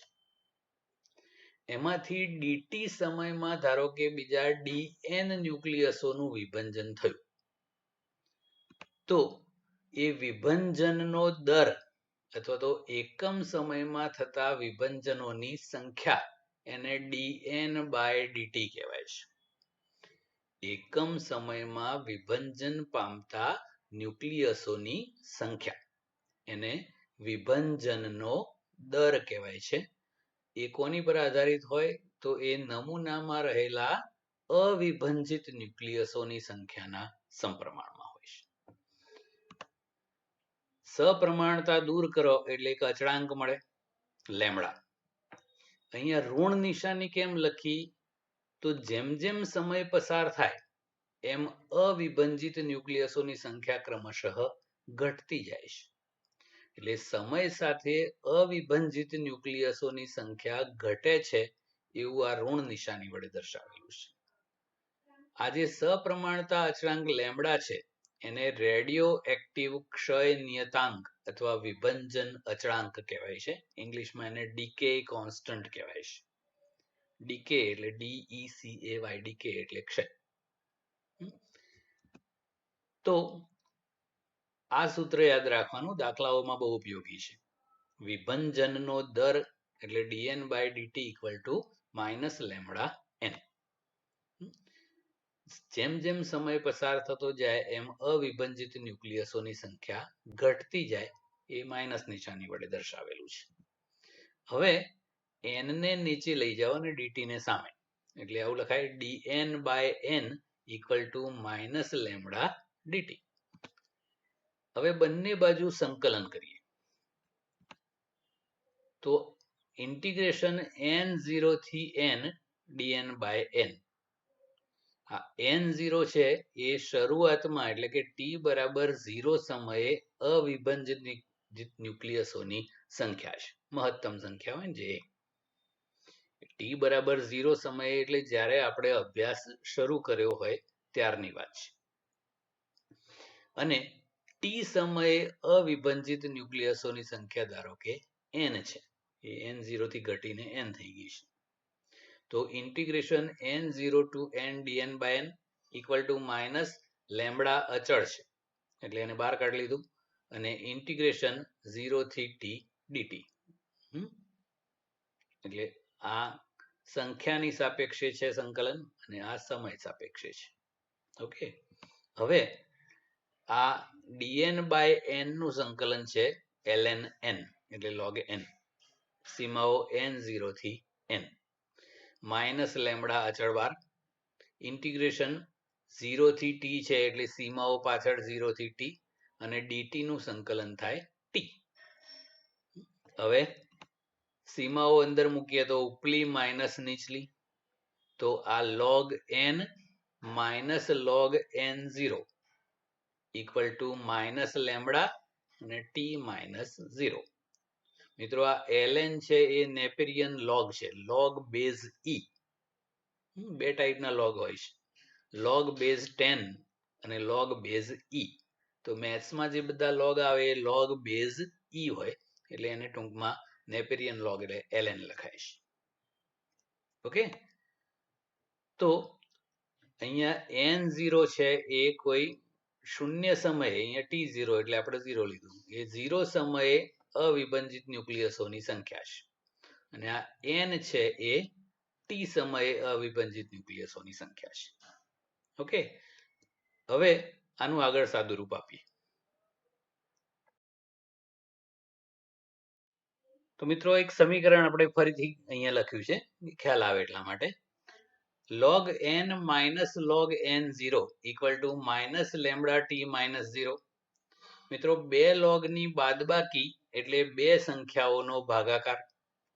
A: એમાંથી dt સમયમાં ધારો કે બીજા dn ન્યુક્લિયસોનું વિભંજન થયું. તો એ વિભંજનનો દર અથવા તો એકમ સમયમાં થતા વિભંજનોની સંખ્યા એને dn/dt કહેવાય છે. એકમ સમયમાં વિભંજન પામતા ન્યુક્લિયસોની સંખ્યા એને વિભંજનનો દર કહેવાય છે. એ કોની પર આધારિત હોય? તો એ નમૂનામાં રહેલા અવિભંજિત ન્યુક્લિયસોની સંખ્યાના સમપ્રમાણમાં હોય છે. સપ્રમાણતા દૂર કરો એટલે એક અચળાંક મળે, લેમડા. અહીંયા ઋણ નિશાની કેમ લખી? તો જેમ જેમ સમય પસાર થાય એમ અવિભંજિત ન્યુક્લિયસોની સંખ્યા ક્રમશઃ ઘટતી જાય છે. એટલે સમય સાથે અવિભંજિત ન્યુક્લિયસોની સંખ્યા ઘટે છે એવું આ ઋણ નિશાની વડે દર્શાવેલું છે. આ જે સપ્રમાણતા અચળાંક લેમડા છે એને રેડિયો એક્ટિવ ક્ષય નિયતાંક અથવા વિભંજન અચળાંક કહેવાય છે. ઇંગ્લિશમાં એને ડીકે કોન્સ્ટન્ટ કહેવાય છે. ડીકે એટલે DECAY, ડીકે એટલે ક્ષય. તો આ સૂત્ર યાદ રાખવાનું, દાખલાઓમાં બહુ ઉપયોગી છે. વિભંજનનો દર એટલે dn/dt - λn. જેમ જેમ સમય પસાર થતો જાય એમ અવિભંજિત ન્યુક્લિયસોની સંખ્યા ઘટતી જાય, એ માઇનસ નિશાની વડે દર્શાવેલું છે. હવે n ને નીચે લઈ જાઓ અને dt ને સામે, એટલે આવું લખાય dn/n = -λ dt. હવે બંને બાજુ સંકલન કરીએ તો ઇન્ટિગ્રેશન n0 થી n dn બાય n. આ n0 છે એ શરૂઆતમાં એટલે કે t બરાબર 0 સમયે અવિભાજિત ન્યુક્લિયસોની સંખ્યા છે. મહત્તમ સંખ્યા હોય ને જે t બરાબર 0 સમયે એટલે જ્યારે આપણે અભ્યાસ શરૂ કર્યો હોય ત્યારની વાત છે. અને t સમયે અવિભાજિત ન્યુક્લિયસોની સંખ્યા ધારો કે n છે, એ n0 થી ઘટીને n થઈ ગઈ છે. તો integration n0 to n dn by n equal to minus lambda અચળ છે એટલે એને બહાર કાઢી લીધું, અને ઇન્ટિગ્રેશન 0 થી t dt. એટલે આ સંખ્યાની સાપેક્ષે છે સંકલન અને આ સમય સાપેક્ષે છે. ઓકે, હવે આ dn બાય n નું સંકલન છે ln n એટલે log n, સીમાઓ n0 થી n, માઇનસ લેમ્બડા અચળ બાર, ઇન્ટિગ્રેશન 0 થી t છે એટલે સીમાઓ પાછળ 0 થી t, અને dt નું સંકલન થાય t. હવે સીમાઓ અંદર મૂકીએ તો ઉપલી માઇનસ નીચલી, તો આ log n minus log n0 equal to minus lambda અને t માઇનસ 0. મિત્રો આ ln છે એ નેપેરિયન લોગ છે, લોગ બેઝ e. બે ટાઈપના લોગ હોય છે, લોગ બેઝ 10 અને લોગ બેઝ e. તો મેથ્સમાં જે બધા લોગ આવે એ લોગ બેઝ e હોય, એટલે એને ટૂંકમાં નેપેરિયન લોગ એટલે ln લખાય છે. ઓકે, તો અહીંયા n0 છે એ કોઈ શૂન્ય સમયે, અહીંયા t0 એટલે આપણે 0 લીધું, એ 0 સમયે અવિભાજિત ન્યુક્લિયસોની સંખ્યા છે, અને આ n છે એ t સમયે અવિભાજિત ન્યુક્લિયસોની સંખ્યા છે. ઓકે, હવે આનું આગળ સાદું રૂપ આપીએ. તો મિત્રો એક સમીકરણ આપણે ફરીથી અહીંયા લખ્યું છે, ખ્યાલ આવે એટલા માટે. log n minus log n0 equal to minus lambda t minus 0. મિત્રો બે લોગની બાદબાકી એટલે બે સંખ્યાઓનો ભાગાકાર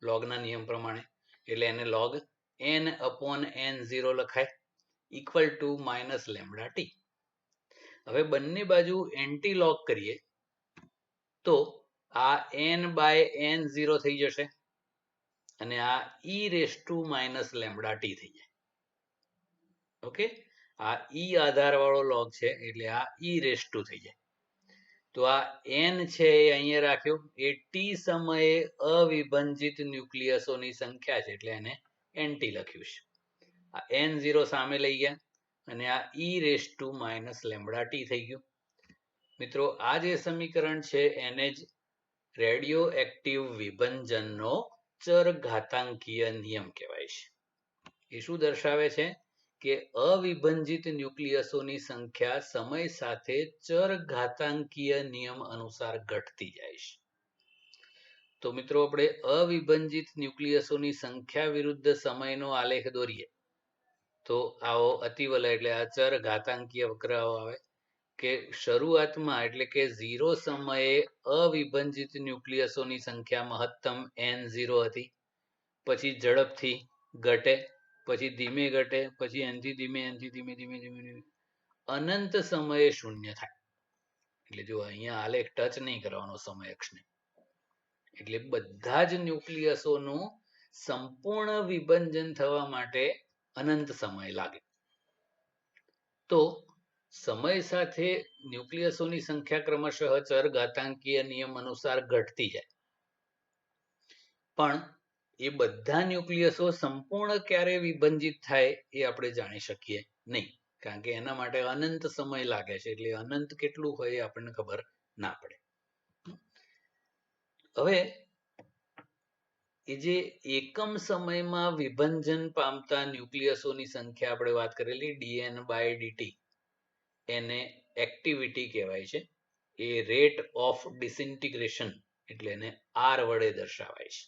A: લોગના નિયમ પ્રમાણે, એટલે એને log n upon n0 લખાય equal to minus lambda t. હવે બંને બાજુ એન્ટી લોગ કરીએ તો આ n બાય n0 થઈ જશે અને આ e raise to minus lambda t થઈ જાય. ઓકે, આ e આધાર વાળો લોગ છે એટલે આ e રેસ ટુ થઈ જાય. તો આ n છે એ અહીંયા રાખ્યો, એ t સમયે અવિભાજિત ન્યુક્લિયસોની સંખ્યા છે એટલે એને nt લખ્યું છે. આ n0 સામે લઈ ગયા અને આ e raise to minus lambda t થઈ ગયું. મિત્રો આ જે સમીકરણ છે એને જ રેડિયો એક્ટિવ વિભંજનનો ચરઘાતાંકીય નિયમ કહેવાય છે. એ શું દર્શાવે છે કે અવિભાજિત ન્યુક્લિયસોની સંખ્યા સમય સાથે ચરઘાતાંકીય નિયમ અનુસાર ઘટતી જાય છે. તો મિત્રો આપણે અવિભાજિત ન્યુક્લિયસોની સંખ્યા વિરુદ્ધ સમયનો આલેખ દોરીએ તો આવો અતિવલય એટલે આ ચરઘાતાંકીય વક્ર આવે કે શરૂઆતમાં એટલે કે 0 સમયે અવિભાજિત ન્યુક્લિયસોની સંખ્યા મહત્તમ n0 હતી, પછી ઝડપથી ઘટે, પછી ધીમે ઘટે, પછી એનથી ધીમે અનંત સમયે શૂન્ય થાય. એટલે જો અહીંયા આલેખ ટચ નહીં કરવાનો સમય અક્ષને, એટલે બધા જ ન્યુક્લિયસોનું સંપૂર્ણ વિભંજન થવા માટે અનંત સમય લાગે. તો સમય સાથે ન્યુક્લિયસોની સંખ્યા ક્રમશઃ ચરઘાતાંકીય નિયમ અનુસાર ઘટતી જાય, પણ એ બધા ન્યુક્લિયસો સંપૂર્ણ ક્યારે વિભંજિત થાય એ આપણે જાણી શકીએ નહીં, કારણ કે એના માટે અનંત સમય લાગે છે. એટલે અનંત કેટલું હોય એ આપણને ખબર ના પડે. હવે એ જે એકમ સમયમાં વિભંજન પામતા ન્યુક્લિયસોની સંખ્યા આપણે વાત કરેલી dn બાય dt, એને એક્ટિવિટી કહેવાય છે. એ રેટ ઓફ ડિસઇન્ટિગ્રેશન એટલે એને r વડે દર્શાવાય છે.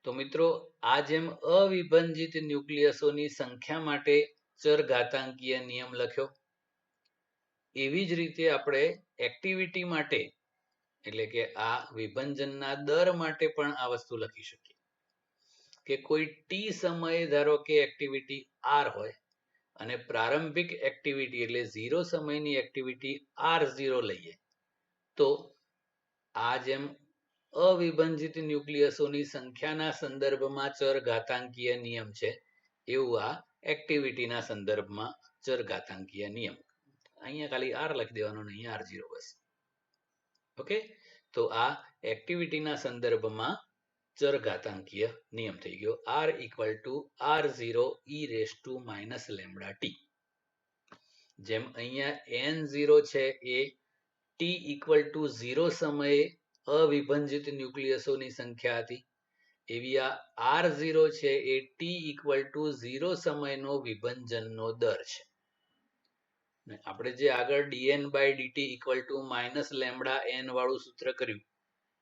A: તો મિત્રો આ જેમ અવિભાજિત ન્યુક્લિયસોની સંખ્યા માટે ચરઘાતાંકીય નિયમ લખ્યો, એવી જ રીતે આપણે એક્ટિવિટી માટે એટલે કે આ વિભંજનના દર માટે પણ આ વસ્તુ લખી શકીએ કે કોઈ ટી સમયે ધારો કે એક્ટિવિટી આર હોય અને પ્રારંભિક એક્ટિવિટી એટલે 0 સમયની એક્ટિવિટી R0 લઈએ તો આ જેમ અવિભંજિત ન્યુક્લિયસોની સંખ્યાના સંદર્ભમાં ચરઘાતાંકીય નિયમ છે એવું આ એક્ટિવિટીના સંદર્ભમાં ચરઘાતાંકીય નિયમ. અહીંયા ખાલી R લખી દેવાનો, અહીંયા R0 બસ. ઓકે, તો આ એક્ટિવિટીના સંદર્ભમાં ચરઘાતાંકીય નિયમ થઈ ગયો. R equal to R0 e raise to minus lambda T. જેમ અહીંયા N0 છે એ t ઇક્વલ ટુ 0 સમયે અવિભંજિત ન્યુક્લિયસોની સંખ્યા હતી, એવી આ R0 છે એ t ઇક્વલ ટુ 0 સમયનો વિભંજનનો દર છે. આપણે જે આગળ dn by dt equal to minus lambda n વાળું સૂત્ર કર્યું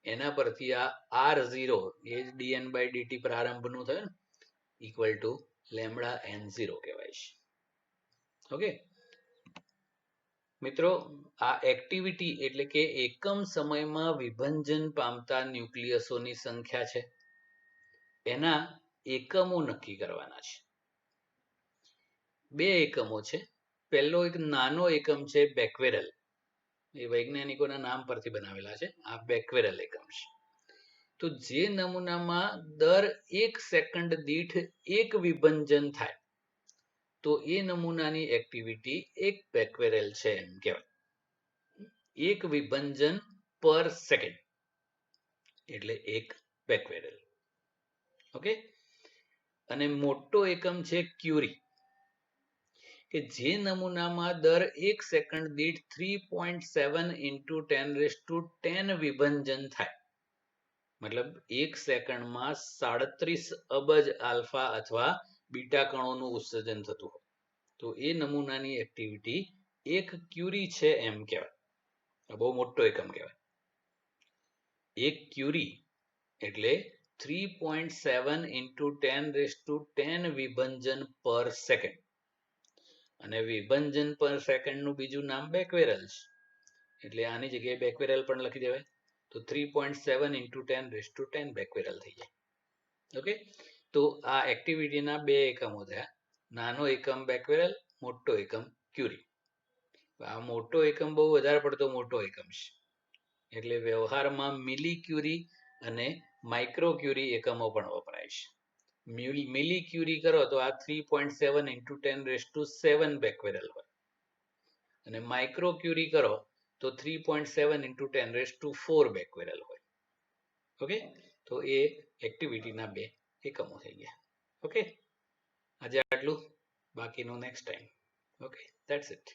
A: એના પરથી આ R0 એ જ dn બાય dt પ્રારંભનું થયું ને, ઇક્વલ ટુ લેમ્બડા n0 કહેવાય છે. ઓકે મિત્રો, આ એક્ટિવિટી એટલે કે એકમ સમયમાં વિભંજન પામતા ન્યુક્લિયસોની સંખ્યા છે, એના એકમો નક્કી કરવાના છે. બે એકમો છે. પહેલો એક નાનો એકમ છે બેક્વેરેલ, એ વૈજ્ઞાનિકોના નામ પરથી બનાવેલા છે. આ બેક્વેરેલ એકમ છે. તો જે નમૂનામાં દર 1 સેકન્ડ દીઠ એક વિભંજન થાય તો એ નમૂનાની એક્ટિવિટી એક બેક્વેરેલ છે એમ કહેવાય. એક વિભંજન પર સેકન્ડ એટલે એક બેક્વેરેલ. ઓકે, અને મોટો એકમ છે ક્યુરી, કે જે નમૂનામાં દર 1 સેકન્ડ દીઠ 3.7 ઇન્ટુ 10 વિભંજન થાય, મતલબ 1 સેકન્ડમાં 37 અબજ આલ્ફા અથવા બીટા કણોનું ઉત્સર્જન થતું હોય તો એ નમૂનાની એક્ટિવિટી એક ક્યુરી છે એમ કહેવાય. બહુ મોટો એકમ કહેવાય. એક ક્યુરી એટલે 3.7 ઇન્ટુ 10 વિભંજન પર સેકન્ડ, અને વિભંજન પર સેકન્ડનું બીજું નામ બેક્વેરેલ છે, એટલે આની જગ્યાએ બેક્વેરેલ પણ લખી દેવાય. તો 3.7 ઇન્ટુ 10 બેક્વેરેલ થઈ જાય. ઓકે, તો આ એક્ટિવિટીના બે એકમો થયા, નાનો એકમ બેક્વેરેલ, મોટો એકમ ક્યુરી. આ મોટો એકમ બહુ વધારે પડતો મોટો એકમ છે, એટલે વ્યવહારમાં મિલી ક્યુરી અને માઇક્રો ક્યુરી એકમો પણ વપરાય છે. મિલી ક્યુરી કરો તો આ 3.7 ઇન્ટુ 10 બેક્વેરેલ હોય, અને માઇક્રો ક્યુરી કરો તો 3.7 ઇન્ટુ 10 બેક્વેરેલ હોય. ઓકે, તો એ એક્ટિવિટીના બે એકમો થઈ ગયા. ઓકે, આજે આટલું, બાકીનું next time. Okay, that's it.